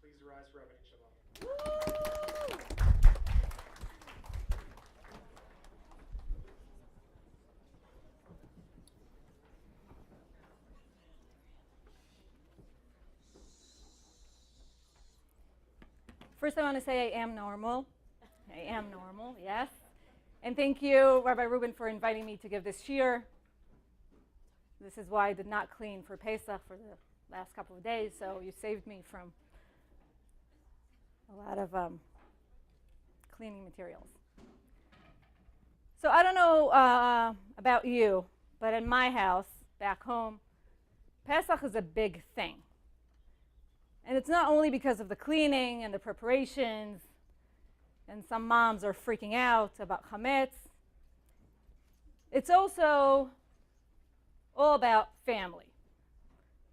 Please rise for Rabbanit Shoval. First, I want to say I am normal. I am normal, yes. And thank you, Rabbi Rubin, for inviting me to give this shiur. This is why I did not clean for Pesach for the last couple of days, so you saved me from a lot of cleaning materials. So I don't know about you, but in my house, back home, Pesach is a big thing. And it's not only because of the cleaning and the preparations, and some moms are freaking out about chametz. It's also all about family.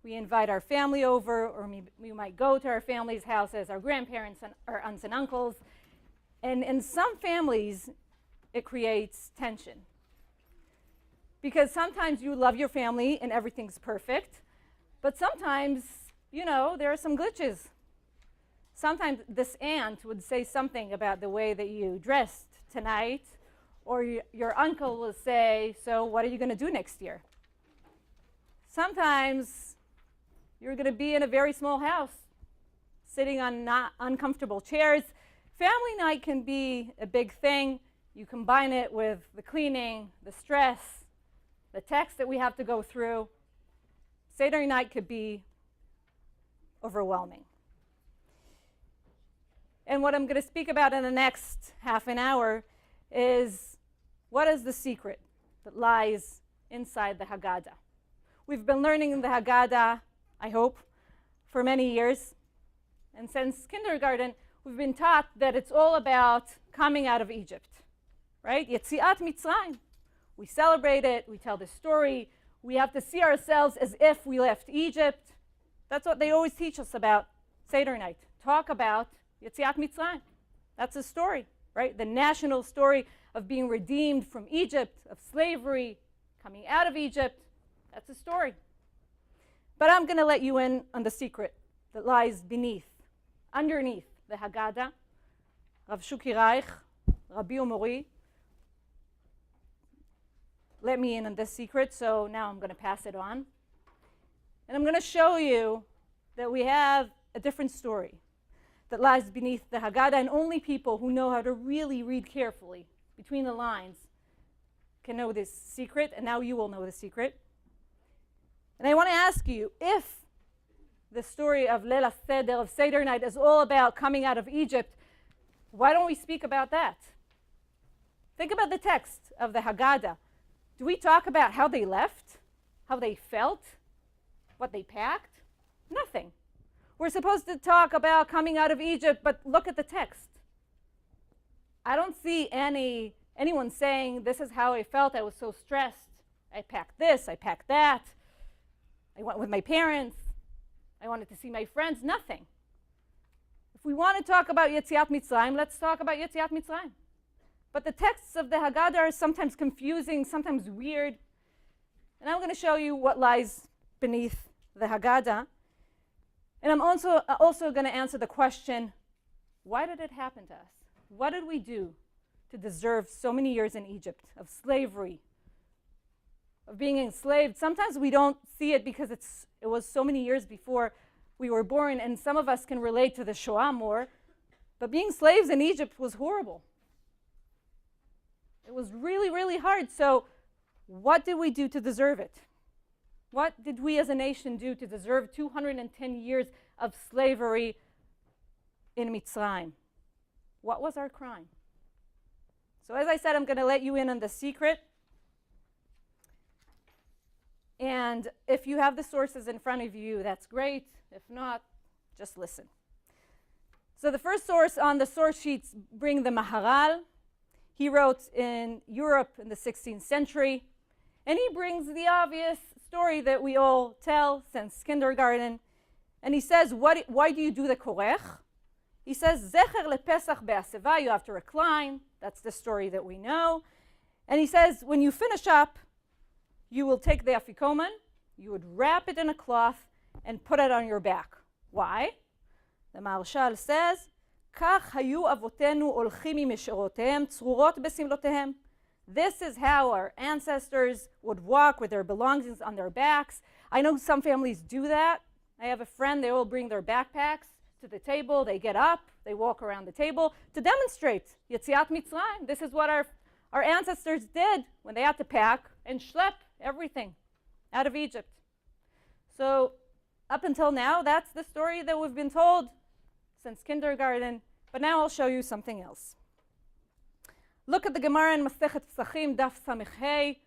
We invite our family over, or we might go to our family's houses, our grandparents and our aunts and uncles. And in some families, it creates tension. Because sometimes you love your family and everything's perfect, but sometimes, you know, there are some glitches. Sometimes this aunt would say something about the way that you dressed tonight, or your uncle will say, so what are you going to do next year? Sometimes you're going to be in a very small house, sitting on not uncomfortable chairs. Family night can be a big thing. You combine it with the cleaning, the stress, the text that we have to go through. Seder night could be overwhelming. And what I'm going to speak about in the next half an hour is what is the secret that lies inside the Haggadah. We've been learning the Haggadah, I hope, for many years. And since kindergarten, we've been taught that it's all about coming out of Egypt, right? Yetziat Mitzrayim. We celebrate it, we tell the story, we have to see ourselves as if we left Egypt. That's what they always teach us about Seder night. Talk about Yetziat Mitzrayim. That's the story, right? The national story of being redeemed from Egypt, of slavery, coming out of Egypt. That's the story. But I'm going to let you in on the secret that lies underneath the Haggadah. Rav RKYHS, Rabbi Umori, let me in on this secret, so now I'm going to pass it on. And I'm going to show you that we have a different story that lies beneath the Haggadah, and only people who know how to really read carefully between the lines can know this secret, and now you will know the secret. And I want to ask you, if the story of Leil HaSeder, of Seder night, is all about coming out of Egypt, why don't we speak about that? Think about the text of the Haggadah. Do we talk about how they left, how they felt, what they packed? Nothing. We're supposed to talk about coming out of Egypt, but look at the text. I don't see anyone saying, this is how I felt, I was so stressed. I packed this, I packed that. I went with my parents. I wanted to see my friends. Nothing. If we want to talk about Yetziat Mitzrayim, let's talk about Yetziat Mitzrayim. But the texts of the Haggadah are sometimes confusing, sometimes weird. And I'm going to show you what lies beneath the Haggadah. And I'm also going to answer the question, why did it happen to us? What did we do to deserve so many years in Egypt of slavery, of being enslaved? Sometimes we don't see it because it was so many years before we were born, and some of us can relate to the Shoah more. But being slaves in Egypt was horrible. It was really, really hard. So what did we do to deserve it? What did we as a nation do to deserve 210 years of slavery in Mitzrayim? What was our crime? So as I said, I'm going to let you in on the secret. And if you have the sources in front of you, that's great. If not, just listen. So the first source on the source sheets bring the Maharal. He wrote in Europe in the 16th century. And he brings the obvious story that we all tell since kindergarten. And he says, why do you do the korech? He says, Zecher lePesach be'aseva, you have to recline. That's the story that we know. And he says, when you finish up, you will take the afikoman, you would wrap it in a cloth and put it on your back. Why? The Maharshal says, כך היו אבותינו הולכים עם משארותיהם צרורות בשמלותיהם. This is how our ancestors would walk with their belongings on their backs. I know some families do that. I have a friend, they all bring their backpacks to the table. They get up, they walk around the table to demonstrate Yetziat Mitzrayim. This is what our ancestors did when they had to pack and schlep everything out of Egypt. So up until now, that's the story that we've been told since kindergarten. But now I'll show you something else. Look at the Gemara in Masechet Pesachim, Daf Samich Hey.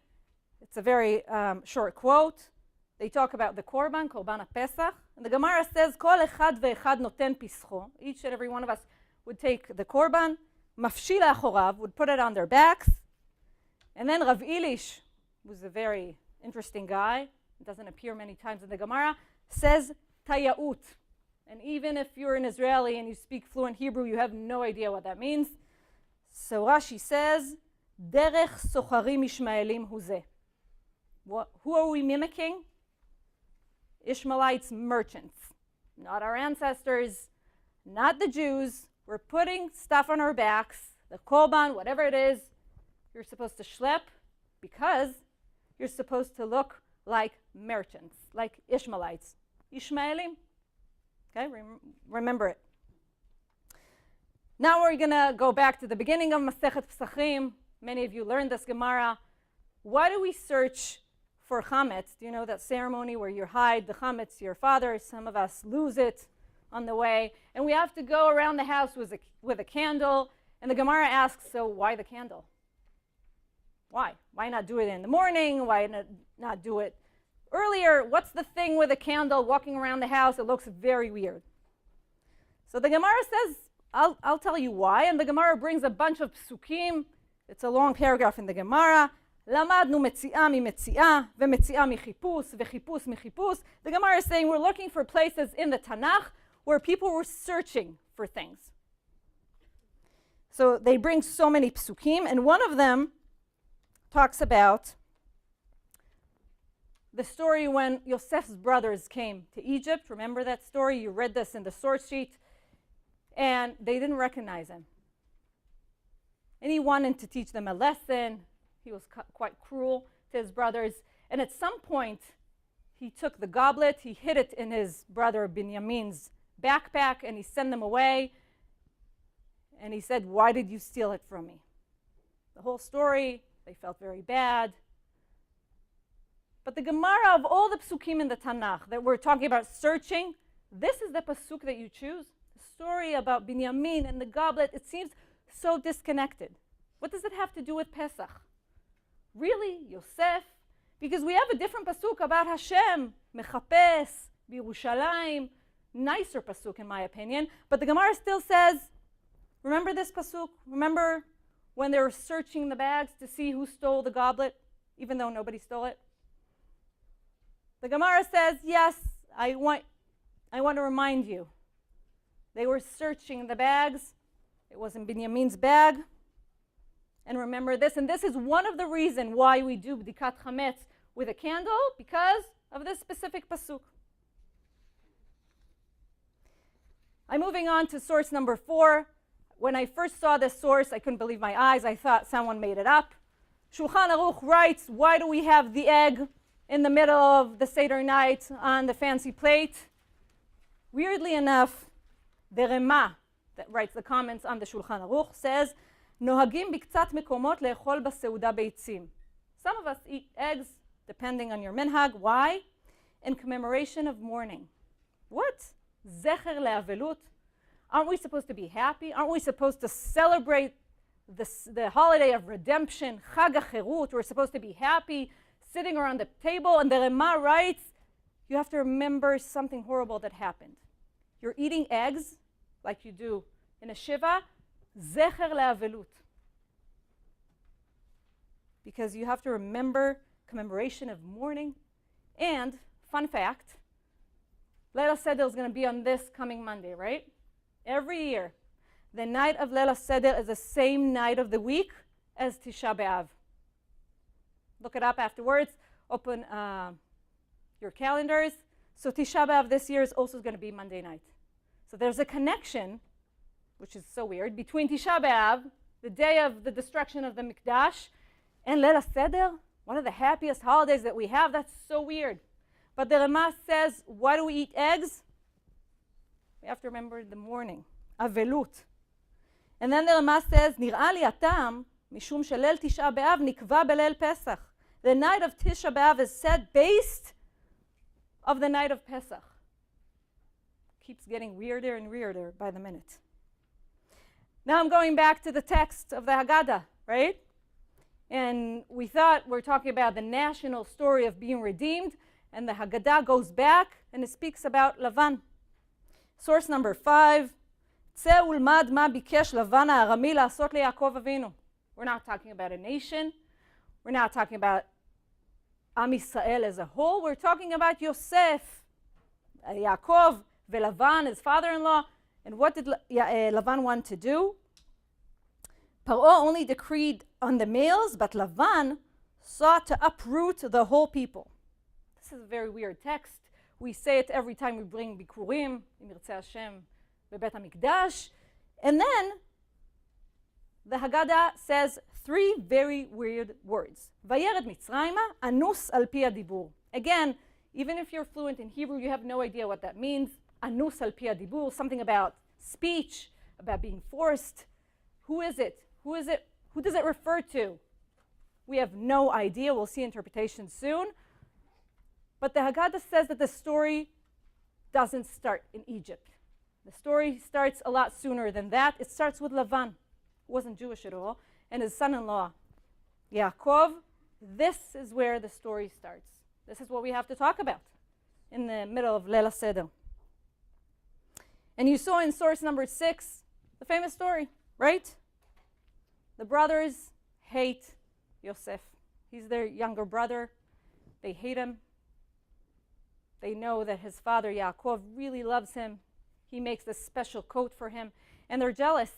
It's a very short quote. They talk about the Korban HaPesach. And the Gemara says, Kol echad ve'echad noten pischo. Each and every one of us would take the Korban, mafshil achorav, would put it on their backs. And then Rav Ilish, who's a very interesting guy, it doesn't appear many times in the Gemara, says tayaut. And even if you're an Israeli and you speak fluent Hebrew, you have no idea what that means. So Rashi says, derech socharim Ishmaelim hu zeh. Who are we mimicking? Ishmaelites, merchants. Not our ancestors, not the Jews. We're putting stuff on our backs, the korban, whatever it is, you're supposed to schlep because you're supposed to look like merchants, like Ishmaelites. Ishmaelim. Okay, remember it. Now we're going to go back to the beginning of Masechet Pesachim. Many of you learned this Gemara. Why do we search for chametz? Do you know that ceremony where you hide the chametz to your father? Some of us lose it on the way. And we have to go around the house with a candle. And the Gemara asks, so why the candle? Why? Why not do it in the morning? Why not do it earlier? What's the thing with a candle walking around the house? It looks very weird. So the Gemara says, I'll tell you why. And the Gemara brings a bunch of psukim. It's a long paragraph in the Gemara. למדנו מציאה ממציאה, ומציאה מחיפוש, וחיפוש מחיפוש. The Gemara is saying we're looking for places in the Tanakh where people were searching for things. So they bring so many psukim, and one of them talks about the story when Yosef's brothers came to Egypt. Remember that story? You read this in the source sheet. And they didn't recognize him. And he wanted to teach them a lesson. He was quite cruel to his brothers. And at some point, he took the goblet, he hid it in his brother Binyamin's backpack, and he sent them away. And he said, why did you steal it from me? The whole story, they felt very bad. But the Gemara, of all the psukim in the Tanakh that we're talking about searching, this is the pasuk that you choose. The story about Binyamin and the goblet, it seems so disconnected. What does it have to do with Pesach? Really, Yosef? Because we have a different pasuk about Hashem, Mechapes, B'Yerushalayim, nicer pasuk in my opinion. But the Gemara still says, remember this pasuk? Remember when they were searching the bags to see who stole the goblet, even though nobody stole it? The Gemara says, yes, I want to remind you. They were searching the bags. It wasn't Binyamin's bag. And remember this, and this is one of the reasons why we do Bdikat Chametz with a candle, because of this specific pasuk. I'm moving on to source number 4. When I first saw this source, I couldn't believe my eyes. I thought someone made it up. Shulchan Aruch writes, why do we have the egg in the middle of the Seder night on the fancy plate? Weirdly enough, the Rema, that writes the comments on the Shulchan Aruch, says, נוהגים בקצת מקומות לאכול בסעודה ביצים. Some of us eat eggs, depending on your minhag. Why? In commemoration of mourning. What? Zecher le'avelut. Aren't we supposed to be happy? Aren't we supposed to celebrate the holiday of redemption, Chag HaCherut? We're supposed to be happy, sitting around the table. And the Rema writes, you have to remember something horrible that happened. You're eating eggs, like you do in a shiva, Zecher le'avelut. Because you have to remember commemoration of mourning. And, fun fact, Leila Seder is going to be on this coming Monday, right? Every year, the night of Leila Seder is the same night of the week as Tisha B'Av. Look it up afterwards. Open your calendars. So Tisha B'Av this year is also going to be Monday night. So there's a connection, which is so weird, between Tisha B'Av, the day of the destruction of the Mikdash, and Leil HaSeder, one of the happiest holidays that we have. That's so weird. But the Rama says, why do we eat eggs? We have to remember the morning, Avelut. And then the Rama says, נראה לי הטעם, משום שליל תשעה באב נקבע בליל פסח. The night of Tisha B'Av is said based of the night of Pesach. Keeps getting weirder and weirder by the minute. Now I'm going back to the text of the Haggadah, right? And we thought we're talking about the national story of being redeemed, and the Haggadah goes back and it speaks about Lavan. Source number 5, צא ולמד מה ביקש לבן הארמי לעשות ליעקב אבינו. We're not talking about a nation. We're not talking about Am Yisrael as a whole. We're talking about Yosef, Yaakov, Lavan, his father-in-law. And what did Lavan want to do? Paro only decreed on the males, but Lavan sought to uproot the whole people. This is a very weird text. We say it every time we bring Bikurim, in Yirtzeh Hashem, Bebet HaMikdash. And then the Haggadah says 3 very weird words. Vayered Mitzrayma, anus al pi hadibur. Again, even if you're fluent in Hebrew, you have no idea what that means. Anus al pi hadibur, something about speech, about being forced. Who is it? Who is it? Who does it refer to? We have no idea. We'll see interpretation soon. But the Haggadah says that the story doesn't start in Egypt. The story starts a lot sooner than that. It starts with Lavan, who wasn't Jewish at all, and his son-in-law, Yaakov. This is where the story starts. This is what we have to talk about in the middle of Leil HaSeder. And you saw in source number 6, the famous story, right? The brothers hate Yosef. He's their younger brother. They hate him. They know that his father, Yaakov, really loves him. He makes this special coat for him. And they're jealous.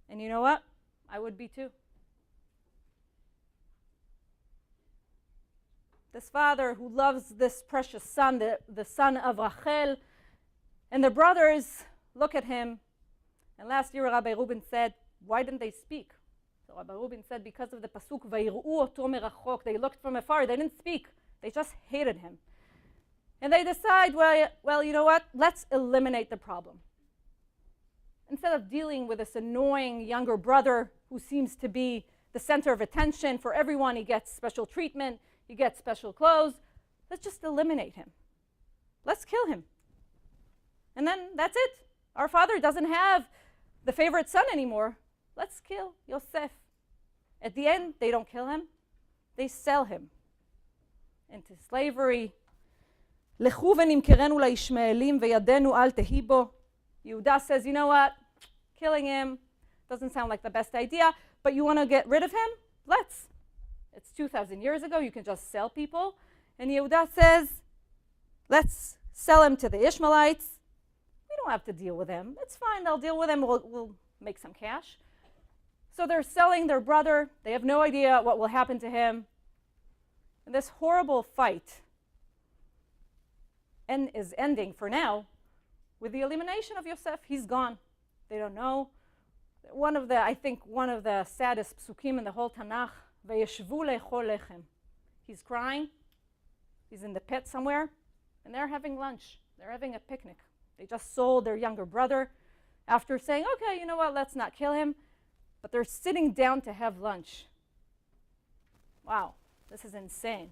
And you know what? I would be too. This father who loves this precious son, the son of Rachel, and the brothers look at him. And last year Rabbi Reuben said, why didn't they speak? So Rabbi Reuben said, because of the pasuk, Vayir'u oto merachok. They looked from afar. They didn't speak. They just hated him. And they decide, well, you know what? Let's eliminate the problem. Instead of dealing with this annoying younger brother who seems to be the center of attention for everyone, he gets special treatment, he gets special clothes, let's just eliminate him. Let's kill him. And then that's it. Our father doesn't have the favorite son anymore. Let's kill Yosef. At the end, they don't kill him. They sell him into slavery. לכו ונמכרנו לישמעאלים וידנו אל תהי בו. Yehuda says, you know what? Killing him doesn't sound like the best idea, but you want to get rid of him? Let's. It's 2,000 years ago. You can just sell people. And Yehuda says, let's sell him to the Ishmaelites. We don't have to deal with him. It's fine. They'll deal with him. We'll make some cash. So they're selling their brother. They have no idea what will happen to him. And this horrible fight is ending for now with the elimination of Yosef. He's gone. They don't know. I think one of the saddest psukim in the whole Tanakh, Vayeshvu le'chol lechem. He's crying. He's in the pit somewhere, and they're having lunch. They're having a picnic. They just sold their younger brother after saying, okay, you know what, let's not kill him. But they're sitting down to have lunch. Wow, this is insane.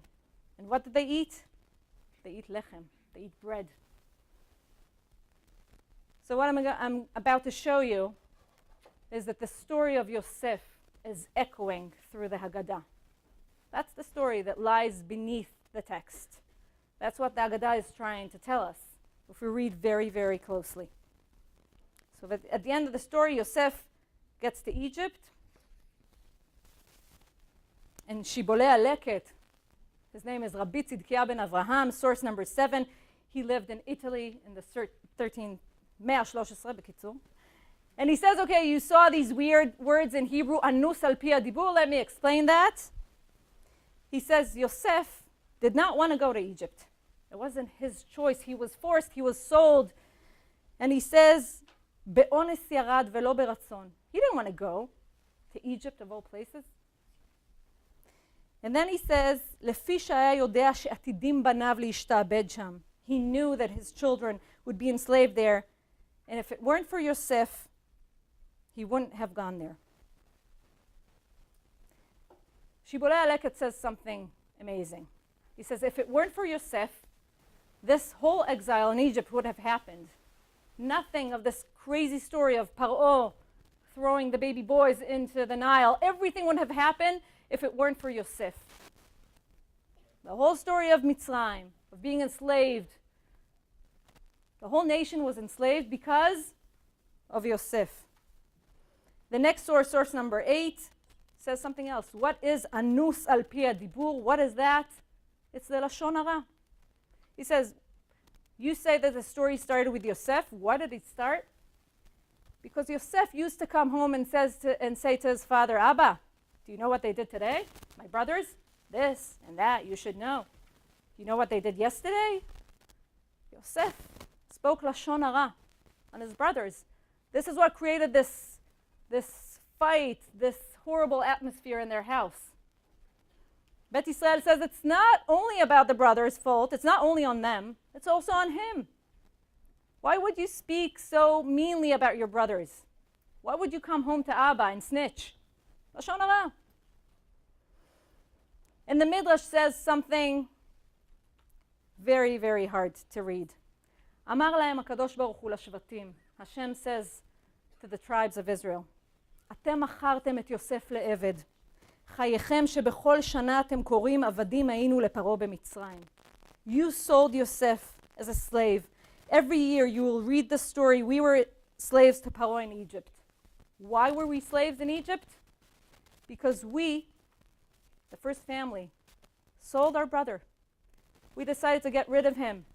And what did they eat? They eat lechem. They eat bread. So what I'm about to show you is that the story of Yosef is echoing through the Haggadah. That's the story that lies beneath the text. That's what the Haggadah is trying to tell us, if we read very, very closely. So that at the end of the story, Yosef gets to Egypt, and Shiboleh Aleket, his name is Rabbi Tzidkiah ben Avraham, source number 7. He lived in Italy in the 113 בקיצור. And he says, okay, you saw these weird words in Hebrew, anus al pi hadibur. Let me explain that. He says Yosef did not want to go to Egypt. It wasn't his choice. He was forced. He was sold. And he says, "Be'ones yarad velo beratzon." He didn't want to go to Egypt of all places. And then he says, "Lefi shaya yodea she'atidim banav liishtabed sham." He knew that his children would be enslaved there, and if it weren't for Yosef, he wouldn't have gone there. Shibbolei Aleket says something amazing. He says, if it weren't for Yosef, this whole exile in Egypt would have happened. Nothing of this crazy story of Paro throwing the baby boys into the Nile, everything would have happened if it weren't for Yosef. The whole story of Mitzrayim, of being enslaved, the whole nation was enslaved because of Yosef. The next source, source number 8, says something else. What is anus al pi hadibur? What is that? It's the lashon hara. He says, you say that the story started with Yosef. Why did it start? Because Yosef used to come home and say to his father, Abba, do you know what they did today? My brothers, this and that, you should know. You know what they did yesterday? Yosef spoke lashon hara on his brothers. This is what created this fight, this horrible atmosphere in their house. Bet Yisrael says it's not only about the brothers' fault, it's not only on them, it's also on him. Why would you speak so meanly about your brothers? Why would you come home to Abba and snitch? Lashon hara. And the Midrash says something very, very hard to read. Amar lahem HaKadosh Baruch Hu l'shvatim. Hashem says to the tribes of Israel, אתם מכרתם את יוסף לעבד. חייכם שבכל שנה אתם קוראים עבדים היינו לפרעה במצרים. You sold Yosef as a slave. Every year you will read the story, we were slaves to Paro in Egypt. Why were we slaves in Egypt? Because we, the first family, sold our brother. We decided to get rid of him,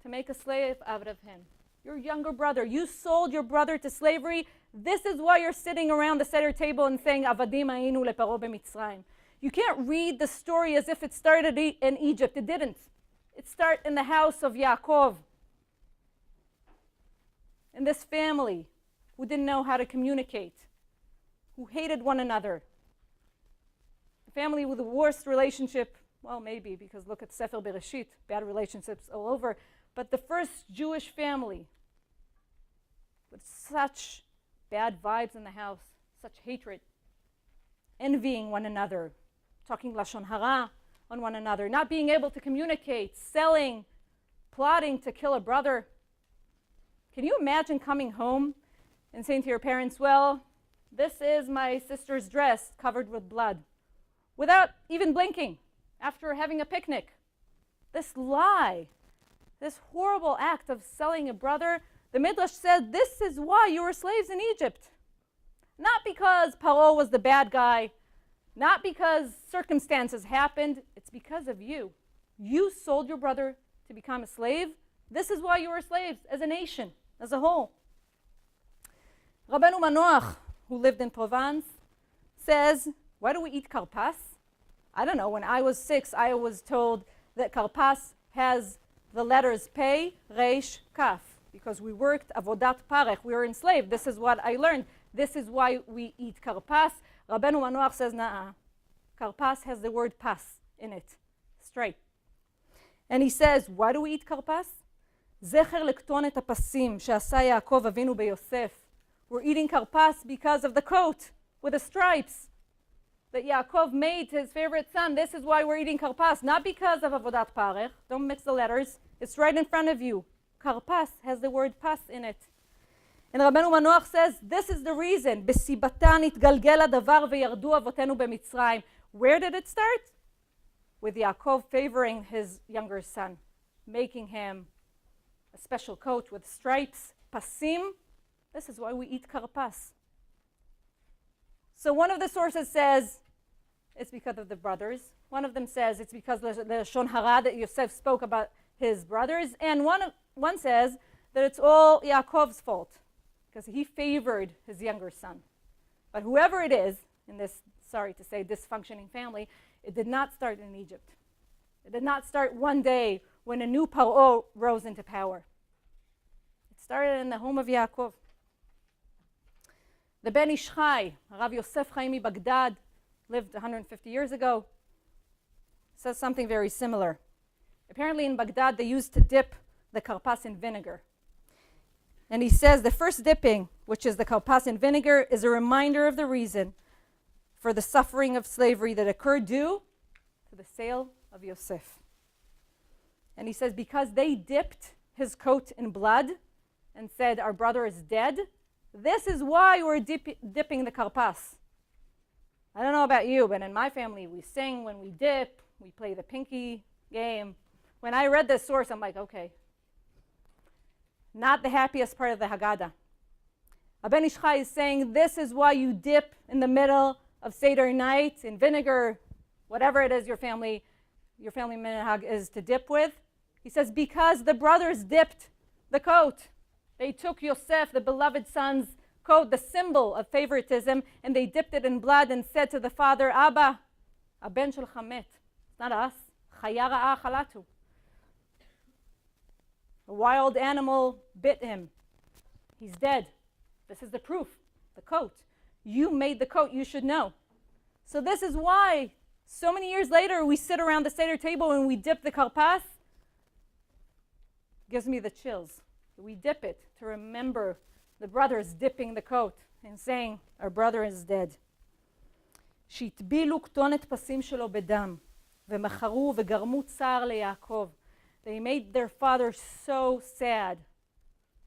to make a slave out of him. Your younger brother, you sold your brother to slavery. This is why you're sitting around the Seder table and saying, Avadim hayinu leparo b'Mitzrayim. You can't read the story as if it started in Egypt. It didn't. It started in the house of Yaakov. In this family who didn't know how to communicate, who hated one another. A family with the worst relationship, well, maybe, because look at Sefer Bereshit, bad relationships all over. But the first Jewish family with such bad vibes in the house, such hatred, envying one another, talking lashon hara on one another, not being able to communicate, selling, plotting to kill a brother. Can you imagine coming home and saying to your parents, well, this is my sister's dress covered with blood, without even blinking, after having a picnic? This lie, this horrible act of selling a brother, the Midrash said, this is why you were slaves in Egypt. Not because Paro was the bad guy, not because circumstances happened, it's because of you. You sold your brother to become a slave. This is why you were slaves as a nation, as a whole. Rabbeinu Manoach, who lived in Provence, says, why do we eat karpas? I don't know, when I was 6, I was told that karpas has the letters Pei, Reish, Kaf, because we worked avodat parech, we were enslaved. This is what I learned. This is why we eat karpas. Rabbeinu Manoach says, nah, karpas has the word pas in it, straight. And he says, why do we eat karpas? זכר לקטון את הפסים שעשה יעקב אבינו ביוסף. We're eating karpas because of the coat with the stripes that Yaakov made to his favorite son. This is why we're eating karpas, not because of avodat parech. Don't mix the letters. It's right in front of you. Karpas has the word pas in it. And Rabbeinu Manoach says, this is the reason. בסיבתן התגלגל הדבר וירדו אבותינו במצרים. Where did it start? With Yaakov favoring his younger son, making him a special coat with stripes, pasim. This is why we eat karpas. So one of the sources says it's because of the brothers. One of them says it's because the lashon hara that Yosef spoke about his brothers. And one says that it's all Yaakov's fault because he favored his younger son. But whoever it is in this, sorry to say, dysfunctioning family, it did not start in Egypt. It did not start one day when a new Paro rose into power. It started in the home of Yaakov. The Ben Ish Chai, Rav Yosef Chaim Baghdad, lived 150 years ago, says something very similar. Apparently in Baghdad they used to dip the karpas in vinegar. And he says the first dipping, which is the karpas in vinegar, is a reminder of the reason for the suffering of slavery that occurred due to the sale of Yosef. And he says because they dipped his coat in blood and said, our brother is dead, this is why we're dipping the karpas. I don't know about you, but in my family we sing when we dip, we play the pinky game. When I read this source, I'm like, okay. Not the happiest part of the Haggadah. Ben Ish Chai is saying this is why you dip in the middle of Seder night in vinegar, whatever it is your family minhag is to dip with. He says because the brothers dipped the coat. They took Yosef, the beloved son's coat, the symbol of favoritism, and they dipped it in blood and said to the father, Abba, aben shel chamet. It's not us. Chaya ra'a chalatu. A wild animal bit him. He's dead. This is the proof, the coat. You made the coat, you should know. So this is why so many years later we sit around the Seder table and we dip the karpas. Gives me the chills. We dip it to remember the brothers dipping the coat and saying, our brother is dead. שהטבילו כתונת פסים שלו בדם ומחרו וגרמו צער ליעקב. They made their father so sad.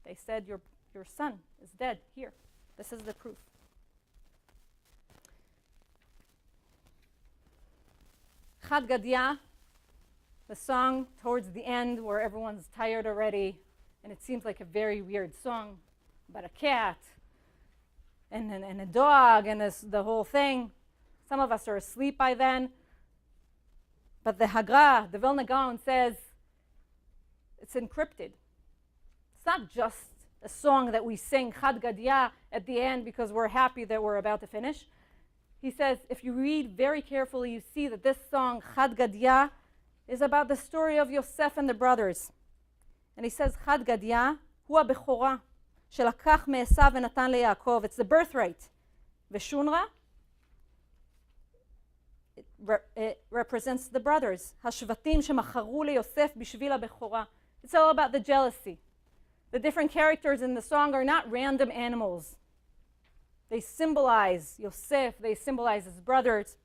They said, your son is dead. Here, this is the proof. Chad Gadya, the song towards the end where everyone's tired already, and it seems like a very weird song about a cat and a dog and the whole thing. Some of us are asleep by then. But the Hagra, the Vilna Gaon, says it's encrypted. It's not just a song that we sing Chad Gadya at the end because we're happy that we're about to finish. He says, if you read very carefully, you see that this song, Chad Gadya, is about the story of Yosef and the brothers. And he says, Chad Gadya, hu ha-bechora, shelakach me'esav v'natan leYaakov. It's the birthright. V'shunra, it represents the brothers. Hashvatim shemacharu leYosef bishvil ha-bechora. It's all about the jealousy. The different characters in the song are not random animals. They symbolize Yosef, they symbolize his brothers.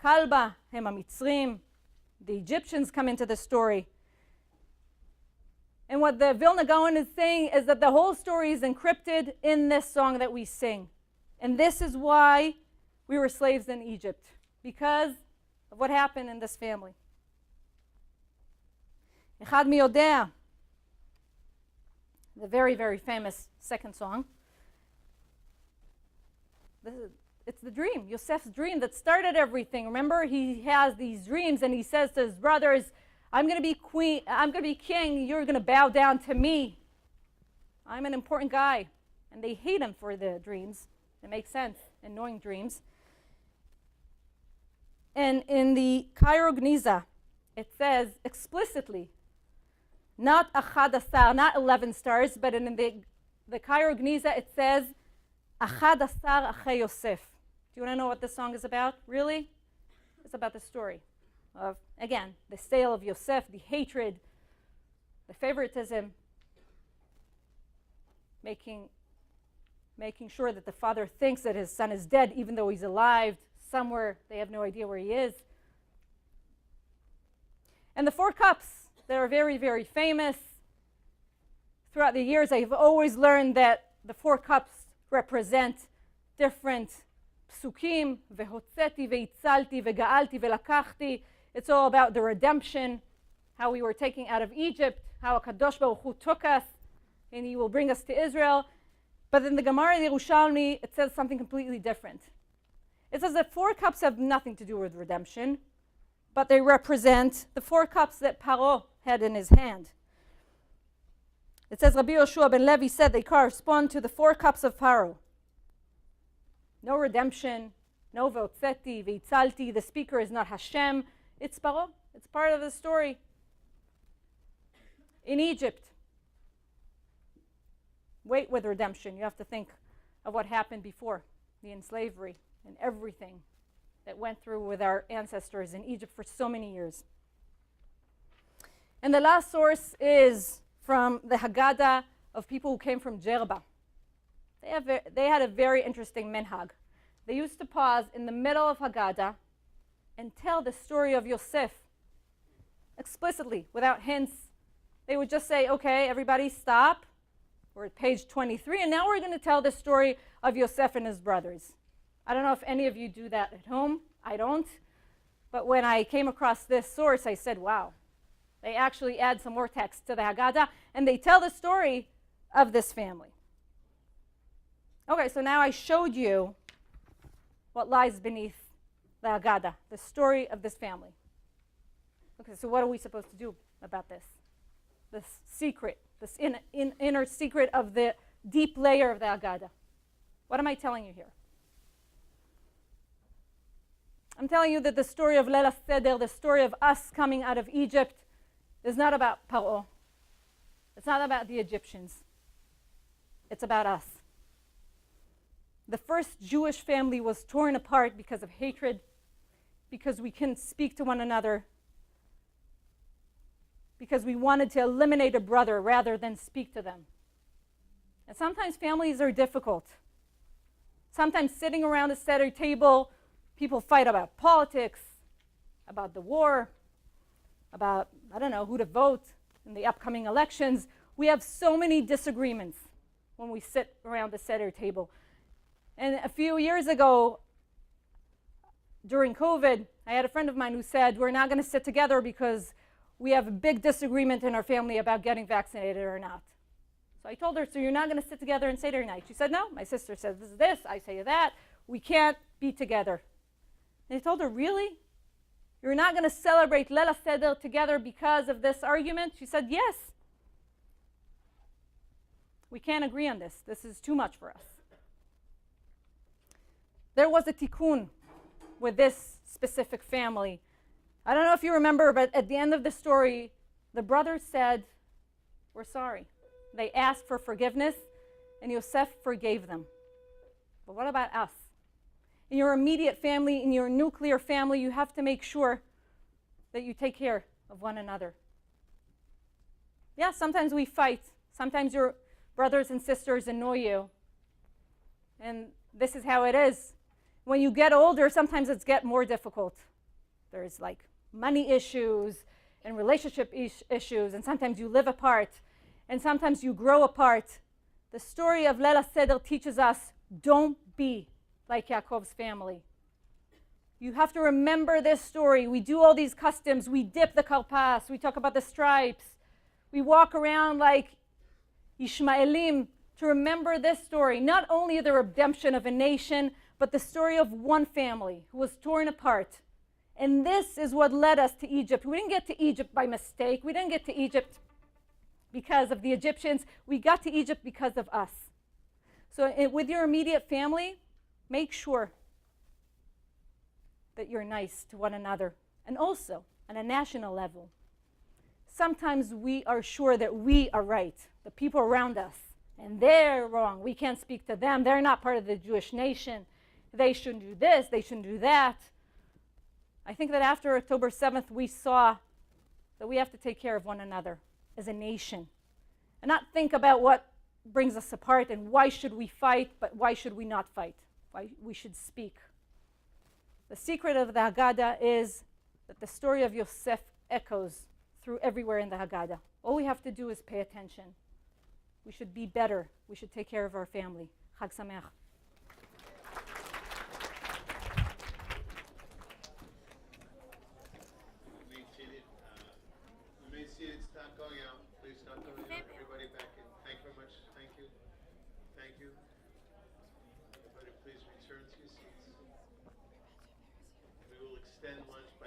Kalba, hem ha-mitzrim. The Egyptians come into the story. And what the Vilna Gaon is saying is that the whole story is encrypted in this song that we sing. And this is why we were slaves in Egypt, because of what happened in this family. Echad mi yodea, the very, very famous second song. It's the dream, Yosef's dream that started everything. Remember, he has these dreams and he says to his brothers, I'm going to be queen, I'm going to be king, you're going to bow down to me. I'm an important guy. And they hate him for the dreams. It makes sense, annoying dreams. And in the RKYHS, it says explicitly, not achad asar, not 11 stars, but in the RKYHS it says, achad asar achei Yosef. Do you want to know what this song is about? Really? It's about the story of, again, the sale of Yosef, the hatred, the favoritism, making sure that the father thinks that his son is dead even though he's alive somewhere. They have no idea where he is. And the 4 cups that are very, very famous. Throughout the years, I've always learned that the 4 cups represent different psukim, vehotzeti, veitzalti, vega'alti, velakachti. It's all about the redemption, how we were taken out of Egypt, how HaKadosh Baruch Hu took us, and he will bring us to Israel. But in the Gemara of Yerushalmi, it says something completely different. It says that 4 cups have nothing to do with redemption, but they represent the 4 cups that Paro had in his hand. It says Rabbi Yoshua ben Levi said they correspond to the 4 cups of Paro. No redemption, no votzeti, veitzalti. The speaker is not Hashem. It's Paro. It's part of the story. In Egypt, wait with redemption. You have to think of what happened before, the enslavery and everything that went through with our ancestors in Egypt for so many years. And the last source is from the Haggadah of people who came from Jerba. They had a very interesting minhag. They used to pause in the middle of Haggadah and tell the story of Yosef explicitly, without hints. They would just say, okay, everybody stop. We're at page 23, and now we're going to tell the story of Yosef and his brothers. I don't know if any of you do that at home. I don't. But when I came across this source, I said, wow. They actually add some more text to the Haggadah, and they tell the story of this family. Okay, so now I showed you what lies beneath the Haggadah, the story of this family. Okay, so what are we supposed to do about this? This secret, this inner secret of the deep layer of the Haggadah. What am I telling you here? I'm telling you that the story of Leil HaSeder, the story of us coming out of Egypt, is not about Paro. It's not about the Egyptians. It's about us. The first Jewish family was torn apart because of hatred, because we couldn't speak to one another, because we wanted to eliminate a brother rather than speak to them. And sometimes families are difficult. Sometimes sitting around a Seder table, people fight about politics, about the war, about, I don't know, who to vote in the upcoming elections. We have so many disagreements when we sit around the Seder table. And a few years ago, during COVID, I had a friend of mine who said, we're not going to sit together because we have a big disagreement in our family about getting vaccinated or not. So I told her, so you're not going to sit together and Seder night? She said, no. My sister says this, I say that. We can't be together. And I told her, really? You're not going to celebrate Leil HaSeder together because of this argument? She said, yes. We can't agree on this. This is too much for us. There was a tikkun with this specific family. I don't know if you remember, but at the end of the story, the brothers said, we're sorry. They asked for forgiveness, and Yosef forgave them. But what about us? In your immediate family, in your nuclear family, you have to make sure that you take care of one another. Yeah, sometimes we fight. Sometimes your brothers and sisters annoy you. And this is how it is. When you get older, sometimes it's get more difficult. There's like money issues and relationship issues, and sometimes you live apart, and sometimes you grow apart. The story of Leil HaSeder teaches us, don't be like Yaakov's family. You have to remember this story. We do all these customs. We dip the karpas. We talk about the stripes. We walk around like Ishmaelim to remember this story. Not only the redemption of a nation, but the story of one family who was torn apart. And this is what led us to Egypt. We didn't get to Egypt by mistake. We didn't get to Egypt because of the Egyptians. We got to Egypt because of us. So with your immediate family, make sure that you're nice to one another. And also, on a national level, sometimes we are sure that we are right, the people around us, and they're wrong. We can't speak to them. They're not part of the Jewish nation. They shouldn't do this. They shouldn't do that. I think that after October 7th, we saw that we have to take care of one another as a nation and not think about what brings us apart and why should we fight, but why should we not fight? Why we should speak. The secret of the Haggadah is that the story of Yosef echoes through everywhere in the Haggadah. All we have to do is pay attention. We should be better. We should take care of our family. Chag Sameach.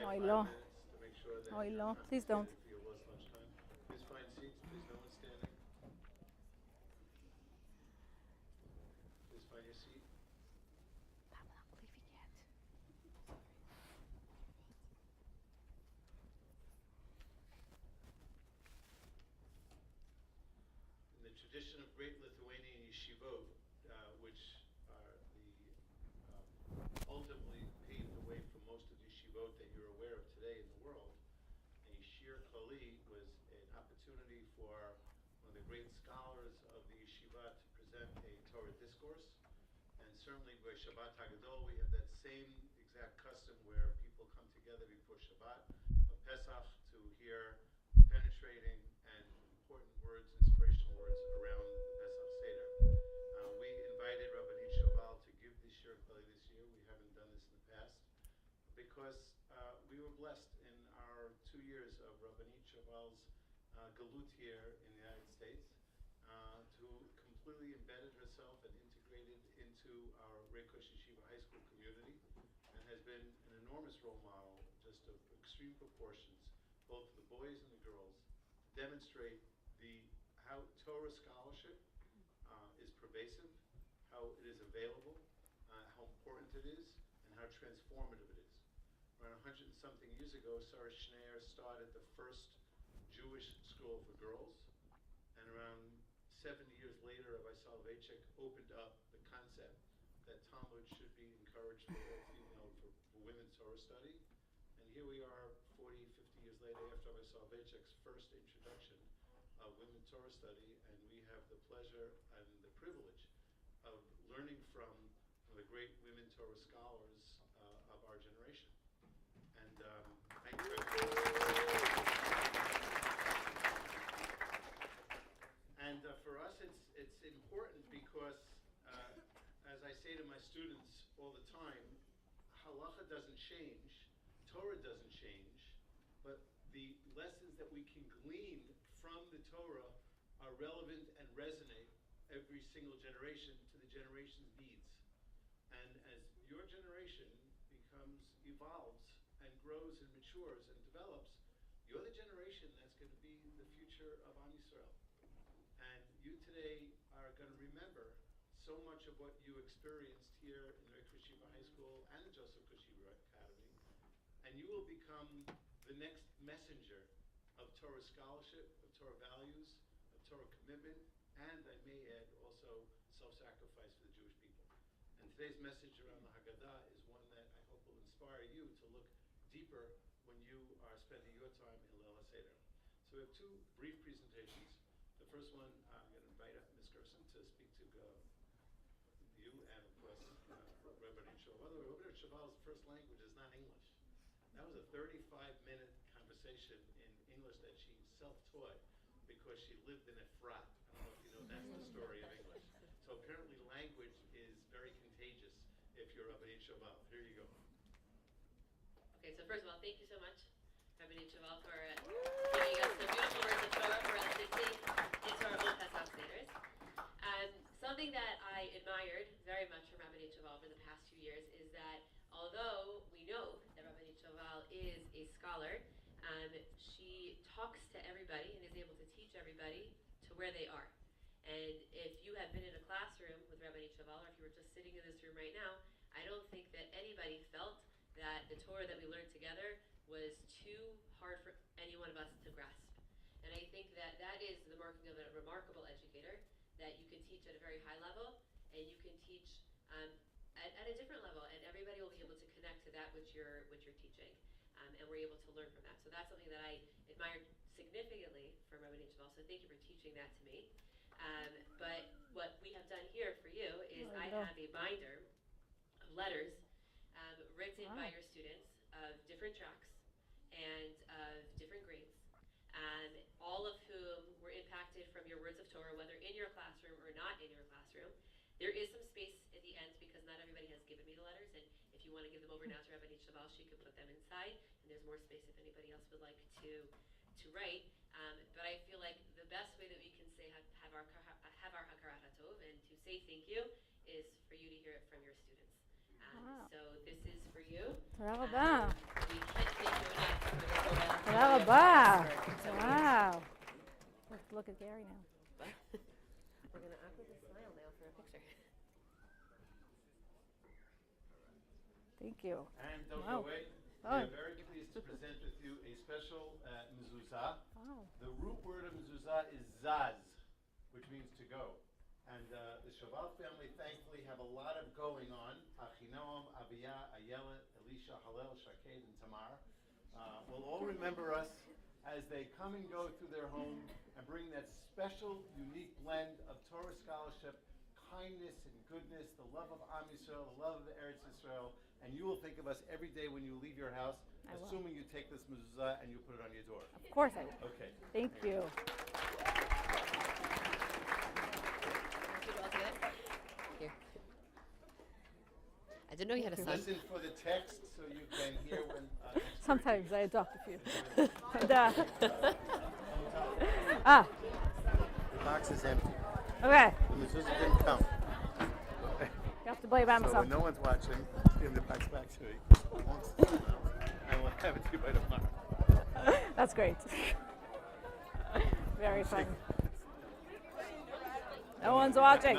Oh, no. Oh, no. Please don't. Please find seats. Please, no one standing. Please find your seat. I'm not leaving yet. In the tradition of great Lithuanian yeshivot, which are ultimately paved the way for most of the yeshivot that you're aware of today in the world. A Shiur Klali was an opportunity for one of the great scholars of the yeshiva to present a Torah discourse. And certainly by Shabbat Hagadol, we have that same exact custom where people come together before Shabbat of Pesach to hear penetrating and important words, inspirational words around the Pesach Seder. We invited Rabbanit Shoval to give the Shiur Klali this year. We haven't done this in the past because we were blessed in our 2 years of Rabbanit Shoval's galut here in the United States to completely embedded herself and integrated into our RKYHS high school community, and has been an enormous role model, just of extreme proportions, both for the boys and the girls, to demonstrate how Torah scholarship is pervasive, how it is available, how important it is, and how transformative it is. Around 100 and something years ago, Sarah Schneer started the first Jewish school for girls, and around 70 years later, Rabbi Soloveitchik opened up the concept that Talmud should be encouraged for all female, for women's Torah study. And here we are 40, 50 years later after Rabbi Soloveitchik's first introduction of women's Torah study, and we have the pleasure and the privilege of learning from one of the great women Torah scholars of our generation. And thank you. And for us, it's important because, as I say to my students all the time, halacha doesn't change, Torah doesn't change, but the lessons that we can glean from the Torah are relevant and resonate every single generation to the generation's needs. And as your generation evolves and grows and matures and develops, you're the generation that's going to be the future of Am Yisrael. And you today are going to remember so much of what you experienced here in RKYHS High School and the Joseph Koshiba Academy, and you will become the next messenger of Torah scholarship, of Torah values, of Torah commitment, and I may add also self-sacrifice for the Jewish people. And today's message around the Haggadah is one that I hope will inspire you to look deeper when you are spending your time in Leil HaSeder. So we have two brief presentations. The first one, I'm going to invite up Ms. Gerson to speak to you and, of course, Rabbanit Shoval. Rabbanit Shoval's first language is not English. That was a 35-minute conversation in English that she self-taught because she lived in Efrat. I don't know if you know that's the story of English. So apparently language is very contagious if you're Rabbanit Shoval. Here you go. Okay, so first of all, thank you so much, Rabbanit Shoval, for giving us the beautiful words of Torah for us to take into our own Pesach Seders. Something that I admired very much from Rabbanit Shoval over the past few years is that although we know that Rabbanit Shoval is a scholar, she talks to everybody and is able to teach everybody to where they are. And if you have been in a classroom with Rabbanit Shoval, or if you were just sitting in this room right now, I don't think that anybody felt that the Torah that we learned together was too hard for any one of us to grasp. And I think that that is the marking of a remarkable educator, that you can teach at a very high level, and you can teach at a different level, and everybody will be able to connect to that which you're teaching, and we're able to learn from that. So that's something that I admired significantly from Rabbanit Shoval, so thank you for teaching that to me. But what we have done here for you is I have a binder of letters written by your students of different tracks and of different grades, all of whom were impacted from your words of Torah, whether in your classroom or not in your classroom. There is some space at the end because not everybody has given me the letters, and if you want to give them over now to Rabbanit Shoval, she can put them inside, and there's more space if anybody else would like to write. But I feel like the best way that we can say have our hakarat hatov and to say thank you is for you to hear it from your students. Wow. So this is for you. תודה רבה. We can't thank you enough for the Torah. תודה רבה. Wow. Look at Gary now. We're going to awkwardly smile now for a picture. Thank you. And don't Wow. go away. Oh. We are very pleased to present with you a special mezuzah. Wow. The root word of mezuzah is zaz, which means to go. And the Shoval family, thankfully, have a lot of going on. Achinoam, Abiyah, Ayelet, Elisha, Hallel, Shaked, and Tamar will all remember us as they come and go through their home and bring that special, unique blend of Torah scholarship, kindness and goodness, the love of Am Yisrael, the love of Eretz Yisrael, and you will think of us every day when you leave your house, assuming you take this mezuzah and you put it on your door. Of course I will. Okay. Thank you. Here. I didn't know you had a son. Listen for the text so you can hear when. Sometimes I adopt a few. The box is empty. Okay. The mezuzah didn't come. You have to blame it on So myself. when no one's watching, give the box back to me. I will have it to you by tomorrow. That's great. Very fun. No one's watching.